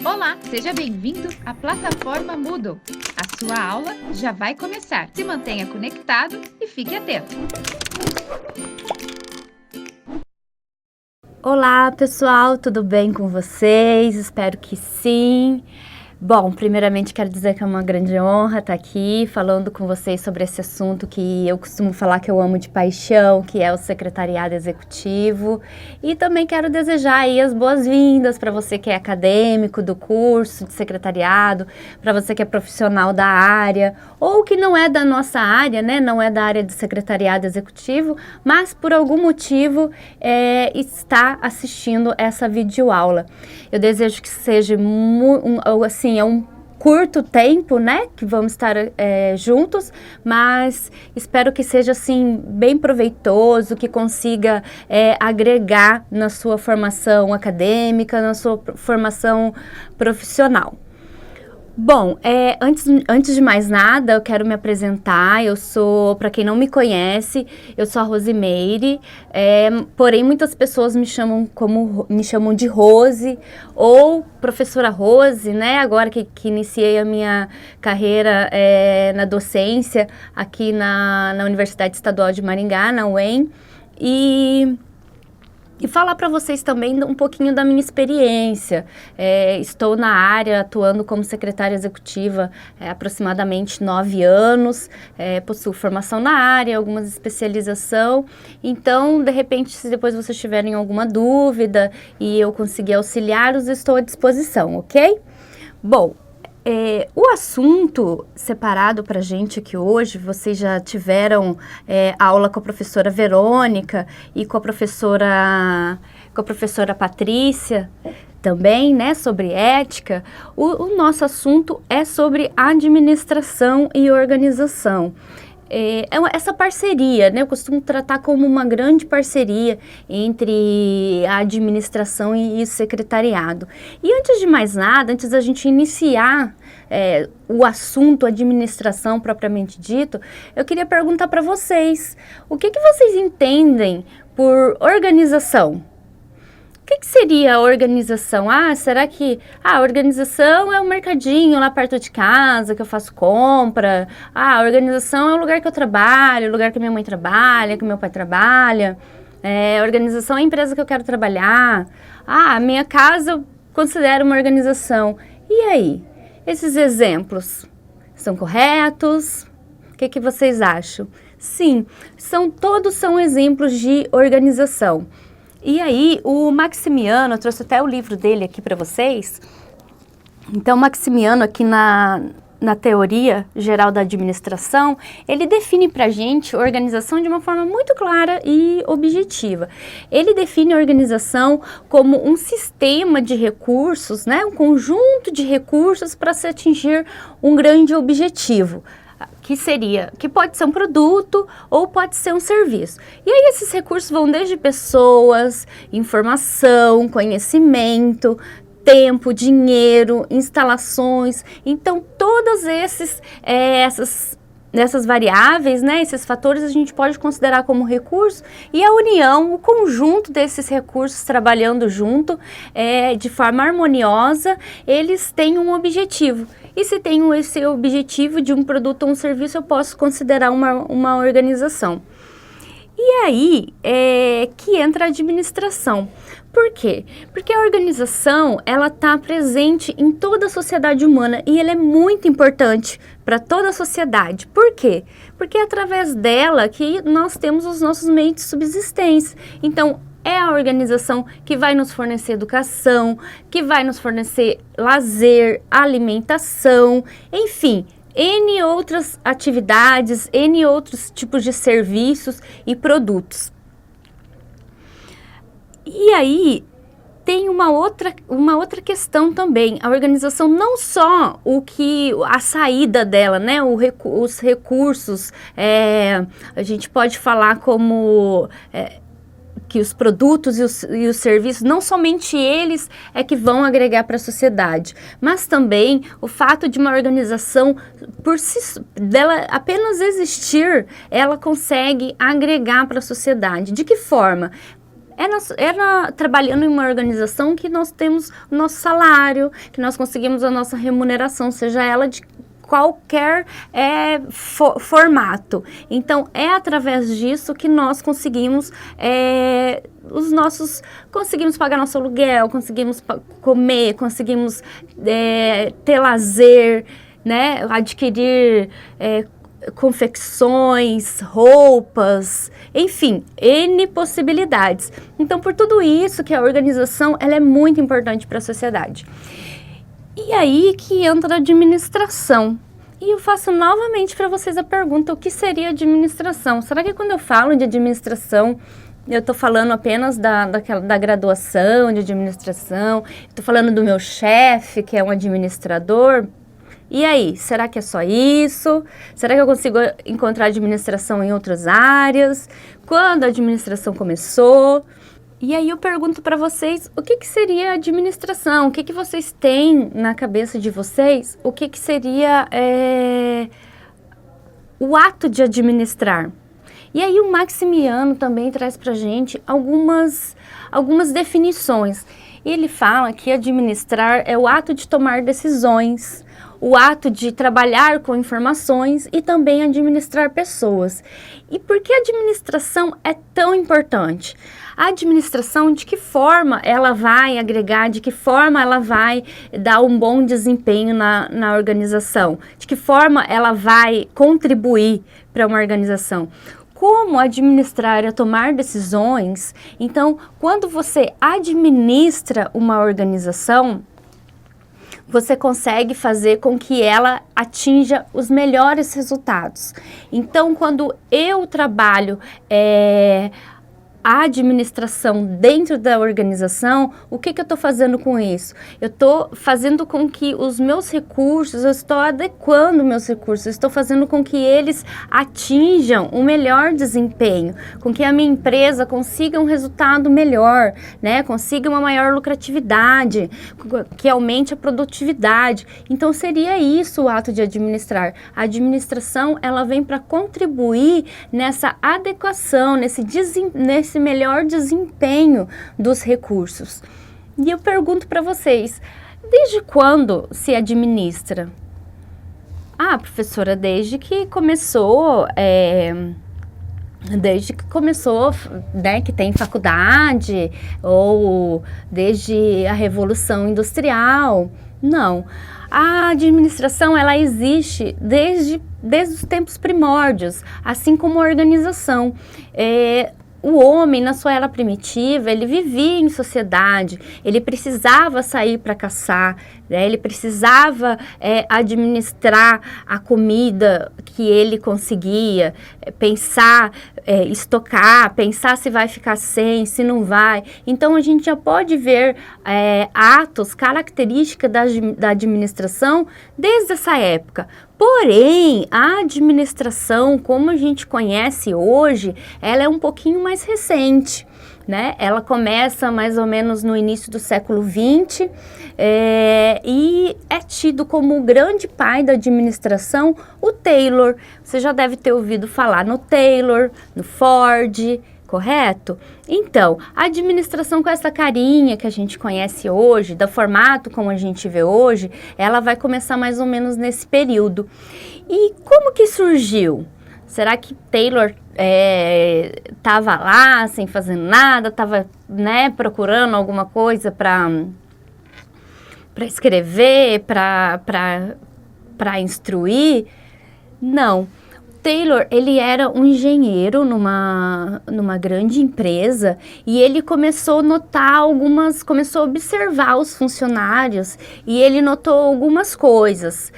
Olá, seja bem-vindo à plataforma Moodle. A sua aula já vai começar. Se mantenha conectado e fique atento. Olá, pessoal, tudo bem com vocês? Espero que sim. Bom, primeiramente quero dizer que é uma grande honra estar aqui falando com vocês sobre esse assunto que eu costumo falar que eu amo de paixão, que é o secretariado executivo. E também quero desejar aí as boas-vindas para você que é acadêmico do curso de secretariado, para você que é profissional da área, ou que não é da nossa área, né? Não é da área de secretariado executivo, mas por algum motivo está assistindo essa videoaula. Eu desejo que seja é um curto tempo, né, que vamos estar juntos, mas espero que seja, assim, bem proveitoso, que consiga agregar na sua formação acadêmica, na sua formação profissional. Bom, antes de mais nada, eu quero me apresentar. Eu sou, para quem não me conhece, eu sou a Rosimeire, porém muitas pessoas me chamam de Rose ou professora Rose, né? Agora que iniciei a minha carreira na docência aqui na Universidade Estadual de Maringá, na UEM, e falar para vocês também um pouquinho da minha experiência. Estou na área, atuando como secretária executiva há aproximadamente 9 anos, possuo formação na área, algumas especialização. Então, de repente, se depois vocês tiverem alguma dúvida e eu conseguir auxiliá-los, estou à disposição, ok? Bom, o assunto separado para a gente aqui hoje, vocês já tiveram aula com a professora Verônica e com a professora Patrícia também, né, sobre ética. O nosso assunto é sobre administração e organização. Essa parceria, né, eu costumo tratar como uma grande parceria entre a administração e o secretariado. E antes de mais nada, antes da gente iniciar o assunto administração propriamente dito, eu queria perguntar para vocês, o que vocês entendem por organização? O que seria a organização? Será que a organização é o mercadinho lá perto de casa, que eu faço compra? A organização é o lugar que eu trabalho, o lugar que minha mãe trabalha, que meu pai trabalha. A organização é a empresa que eu quero trabalhar. A minha casa eu considero uma organização. E aí? Esses exemplos são corretos? O que vocês acham? Sim, todos são exemplos de organização. E aí, o Maximiano, eu trouxe até o livro dele aqui para vocês. Então, Maximiano, aqui na teoria geral da administração, ele define para a gente organização de uma forma muito clara e objetiva. Ele define a organização como um sistema de recursos, né, um conjunto de recursos para se atingir um grande objetivo. Que pode ser um produto ou pode ser um serviço. E aí esses recursos vão desde pessoas, informação, conhecimento, tempo, dinheiro, instalações. Então, todas essas variáveis, né, esses fatores a gente pode considerar como recurso, e a união, o conjunto desses recursos trabalhando junto, de forma harmoniosa, eles têm um objetivo. E se tenho esse objetivo de um produto ou um serviço, eu posso considerar uma organização. E aí que entra a administração. Por quê? Porque a organização, ela está presente em toda a sociedade humana e ela é muito importante para toda a sociedade. Por quê? Porque é através dela que nós temos os nossos meios de subsistência. Então, é a organização que vai nos fornecer educação, que vai nos fornecer lazer, alimentação, enfim, N outras atividades, N outros tipos de serviços e produtos. E aí, tem uma outra questão também. A organização não só a saída dela, né? Os recursos, a gente pode falar como que os produtos e os serviços, não somente eles que vão agregar para a sociedade, mas também o fato de uma organização, dela apenas existir, ela consegue agregar para a sociedade. De que forma? trabalhando em uma organização que nós temos o nosso salário, que nós conseguimos a nossa remuneração, seja ela de qualquer formato. Então, é através disso que nós conseguimos conseguimos pagar nosso aluguel, conseguimos comer, conseguimos ter lazer, né? Adquirir confecções, roupas, enfim, N possibilidades. Então, por tudo isso que a organização ela é muito importante para a sociedade. E aí que entra a administração. E eu faço novamente para vocês a pergunta, o que seria administração? Será que quando eu falo de administração, eu estou falando apenas da graduação de administração? Estou falando do meu chefe, que é um administrador? E aí, será que é só isso? Será que eu consigo encontrar administração em outras áreas? Quando a administração começou? E aí eu pergunto para vocês, o que seria administração? O que vocês têm na cabeça de vocês? O que seria o ato de administrar? E aí o Maximiano também traz para a gente algumas definições. Ele fala que administrar é o ato de tomar decisões, o ato de trabalhar com informações e também administrar pessoas. E por que a administração é tão importante? A administração, de que forma ela vai agregar, de que forma ela vai dar um bom desempenho na organização, de que forma ela vai contribuir para uma organização. Como administrar é tomar decisões. Então, quando você administra uma organização, você consegue fazer com que ela atinja os melhores resultados. Então, quando eu trabalho a administração dentro da organização, o que eu estou fazendo com isso? Eu estou fazendo com que os meus recursos, eu estou adequando meus recursos, eu estou fazendo com que eles atinjam um melhor desempenho, com que a minha empresa consiga um resultado melhor, né? Consiga uma maior lucratividade, que aumente a produtividade. Então, seria isso o ato de administrar. A administração, ela vem para contribuir nessa adequação, nesse melhor desempenho dos recursos. E eu pergunto para vocês, desde quando se administra? Ah, professora, desde que começou, né, que tem faculdade, ou desde a Revolução Industrial. Não. A administração, ela existe desde os tempos primórdios, assim como a organização. O homem, na sua era primitiva, ele vivia em sociedade, ele precisava sair para caçar, né? Ele precisava administrar a comida que ele conseguia, pensar, estocar, pensar se vai ficar sem, se não vai. Então, a gente já pode ver atos, características da administração desde essa época. Porém, a administração, como a gente conhece hoje, ela é um pouquinho mais recente, né? Ela começa mais ou menos no início do século XX e é tido como o grande pai da administração o Taylor. Você já deve ter ouvido falar no Taylor, no Ford, correto? Então, a administração com essa carinha que a gente conhece hoje, do formato como a gente vê hoje, ela vai começar mais ou menos nesse período. E como que surgiu? Será que Taylor estava lá sem fazer nada, estava, né, procurando alguma coisa para escrever, para instruir? Não. Taylor, ele era um engenheiro numa grande empresa e ele começou a notar começou a observar os funcionários e ele notou algumas coisas.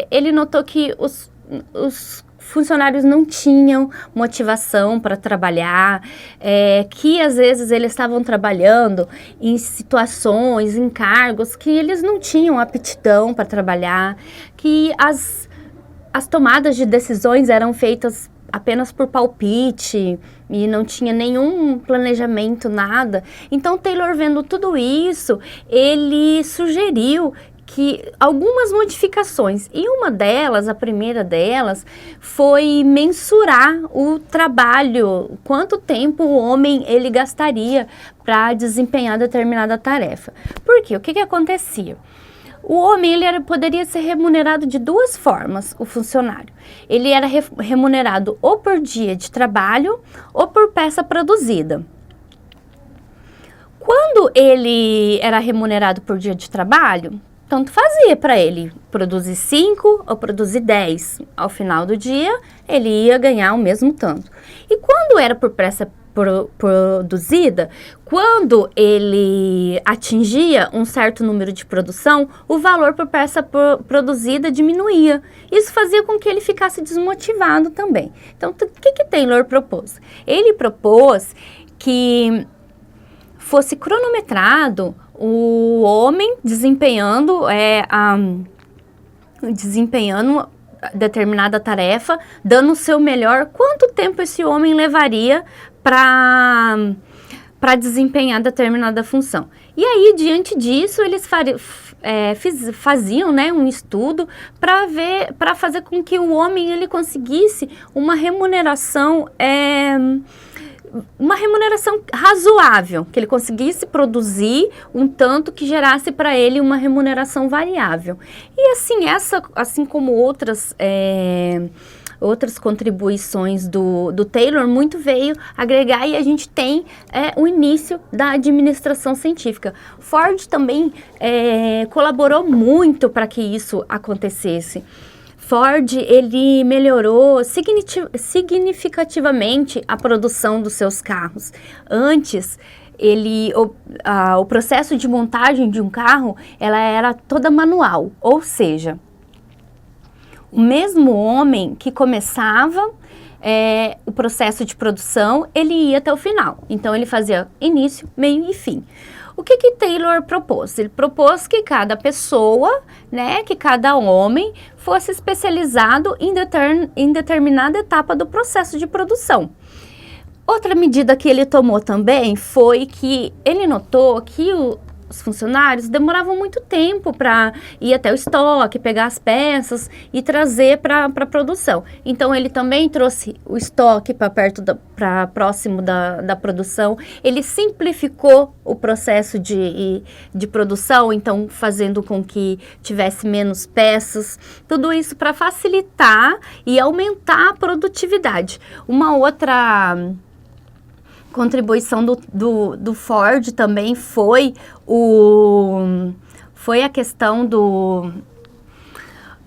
Ele notou que os funcionários não tinham motivação para trabalhar, que às vezes eles estavam trabalhando em situações, em cargos que eles não tinham aptidão para trabalhar, que as tomadas de decisões eram feitas apenas por palpite e não tinha nenhum planejamento, nada. Então, Taylor, vendo tudo isso, ele sugeriu algumas modificações, e uma delas, a primeira delas, foi mensurar o trabalho, quanto tempo o homem ele gastaria para desempenhar determinada tarefa. Por quê? O que acontecia? O homem poderia ser remunerado de duas formas, o funcionário. Ele era remunerado ou por dia de trabalho ou por peça produzida. Quando ele era remunerado por dia de trabalho, tanto fazia para ele produzir 5 ou produzir 10. Ao final do dia, ele ia ganhar o mesmo tanto. E quando era por peça produzida, quando ele atingia um certo número de produção, o valor por peça produzida diminuía. Isso fazia com que ele ficasse desmotivado também. Então, o que Taylor propôs? Ele propôs que fosse cronometrado o homem desempenhando determinada tarefa, dando o seu melhor, quanto tempo esse homem levaria para desempenhar determinada função. E aí, diante disso, eles faziam, né, um estudo para fazer com que o homem ele conseguisse uma remuneração razoável, que ele conseguisse produzir um tanto que gerasse para ele uma remuneração variável. E assim como outras contribuições do Taylor, muito veio agregar, e a gente tem o início da administração científica. Ford também colaborou muito para que isso acontecesse. Ford, ele melhorou significativamente a produção dos seus carros. Antes, o processo de montagem de um carro, ela era toda manual, ou seja, o mesmo homem que começava o processo de produção, ele ia até o final. Então, ele fazia início, meio e fim. O que Taylor propôs? Ele propôs que cada pessoa, né, que cada homem fosse especializado em determinada etapa do processo de produção. Outra medida que ele tomou também foi que ele notou que os funcionários demoravam muito tempo para ir até o estoque, pegar as peças e trazer para a produção. Então, ele também trouxe o estoque para próximo da produção. Ele simplificou o processo de produção, então fazendo com que tivesse menos peças. Tudo isso para facilitar e aumentar a produtividade. Uma outra contribuição do Ford também foi a questão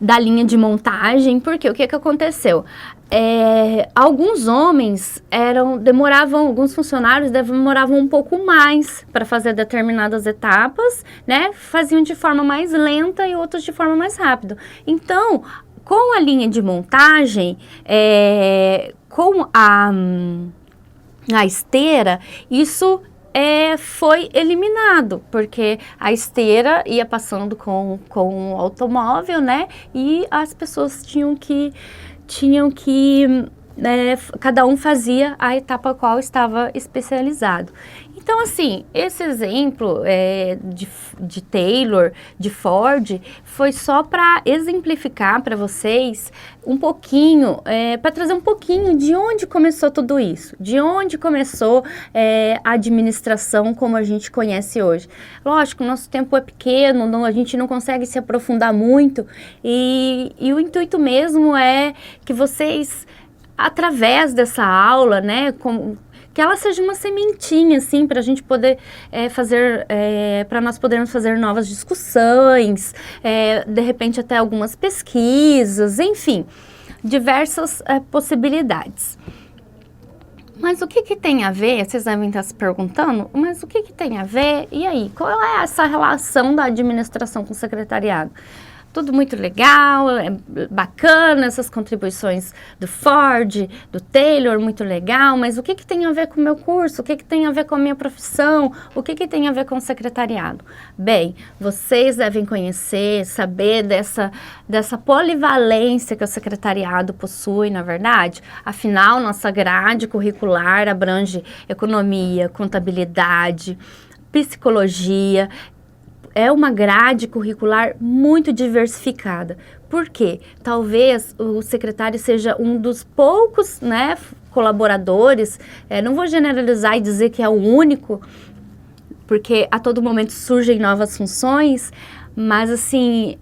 da linha de montagem, porque o que aconteceu? Alguns homens alguns funcionários demoravam um pouco mais para fazer determinadas etapas, né? Faziam de forma mais lenta e outros de forma mais rápida. Então, com a linha de montagem, com a esteira, isso foi eliminado, porque a esteira ia passando com o automóvel, né? E as pessoas tinham que cada um fazia a etapa a qual estava especializado. Então, assim, esse exemplo de Taylor, de Ford, foi só para exemplificar para vocês um pouquinho, para trazer um pouquinho de onde começou tudo isso, de onde começou a administração como a gente conhece hoje. Lógico, nosso tempo é pequeno, a gente não consegue se aprofundar muito, e o intuito mesmo é que vocês, através dessa aula, né, que ela seja uma sementinha, assim, para a gente poder para nós podermos fazer novas discussões, de repente até algumas pesquisas, enfim, diversas possibilidades. Mas o que tem a ver? Vocês devem estar se perguntando, mas o que tem a ver? E aí, qual é essa relação da administração com o secretariado? Tudo muito legal, bacana, essas contribuições do Ford, do Taylor, muito legal, mas o que tem a ver com o meu curso? O que tem a ver com a minha profissão? O que tem a ver com o secretariado? Bem, vocês devem conhecer, saber dessa polivalência que o secretariado possui, na verdade. Afinal, nossa grade curricular abrange economia, contabilidade, psicologia. é uma grade curricular muito diversificada. Por quê? Talvez o secretário seja um dos poucos, né, colaboradores, não vou generalizar e dizer que é o único, porque a todo momento surgem novas funções, mas assim,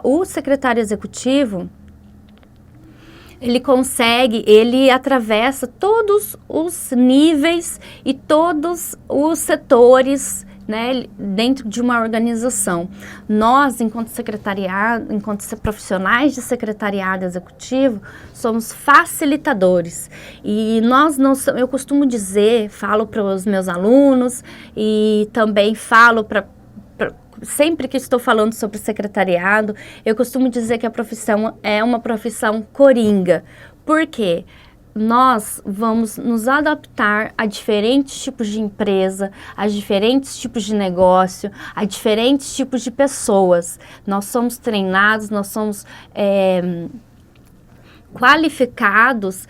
o secretário executivo, ele atravessa todos os níveis e todos os setores, né, dentro de uma organização. Nós, enquanto profissionais de secretariado executivo, somos facilitadores. E eu costumo dizer, falo para os meus alunos e também falo sempre que estou falando sobre secretariado, eu costumo dizer que a profissão é uma profissão coringa. Por quê? Nós vamos nos adaptar a diferentes tipos de empresa, a diferentes tipos de negócio, a diferentes tipos de pessoas. Nós somos treinados, nós somos qualificados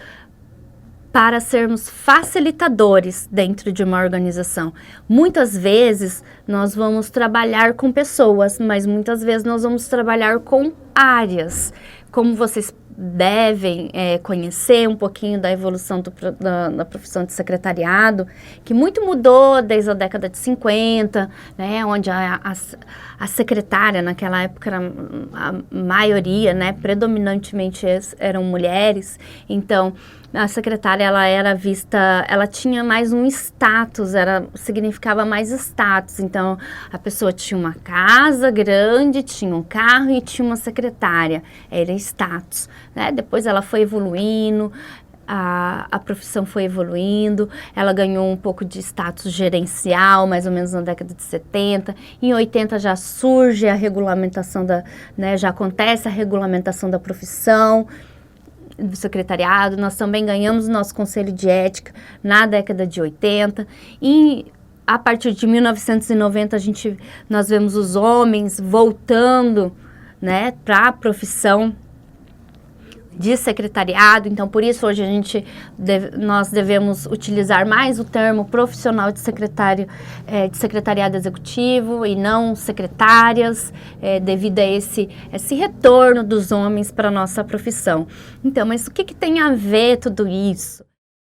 para sermos facilitadores dentro de uma organização. Muitas vezes nós vamos trabalhar com pessoas, mas muitas vezes nós vamos trabalhar com áreas. Como vocês devem conhecer um pouquinho da evolução da profissão de secretariado, que muito mudou desde a década de 50, né, onde a secretária, naquela época, a maioria, né, predominantemente eram mulheres. Então, a secretária, ela tinha mais um status, significava mais status. Então, a pessoa tinha uma casa grande, tinha um carro e tinha uma secretária. Era status, né? Depois ela foi evoluindo, a profissão foi evoluindo, ela ganhou um pouco de status gerencial, mais ou menos na década de 70. Em 80 já surge a regulamentação já acontece a regulamentação da profissão do secretariado. Nós também ganhamos o nosso conselho de ética na década de 80 e a partir de 1990 nós vemos os homens voltando, né, para a profissão de secretariado. Então, por isso hoje nós devemos utilizar mais o termo profissional de secretariado executivo e não secretárias, devido a esse retorno dos homens para a nossa profissão. Então, mas o que tem a ver tudo isso?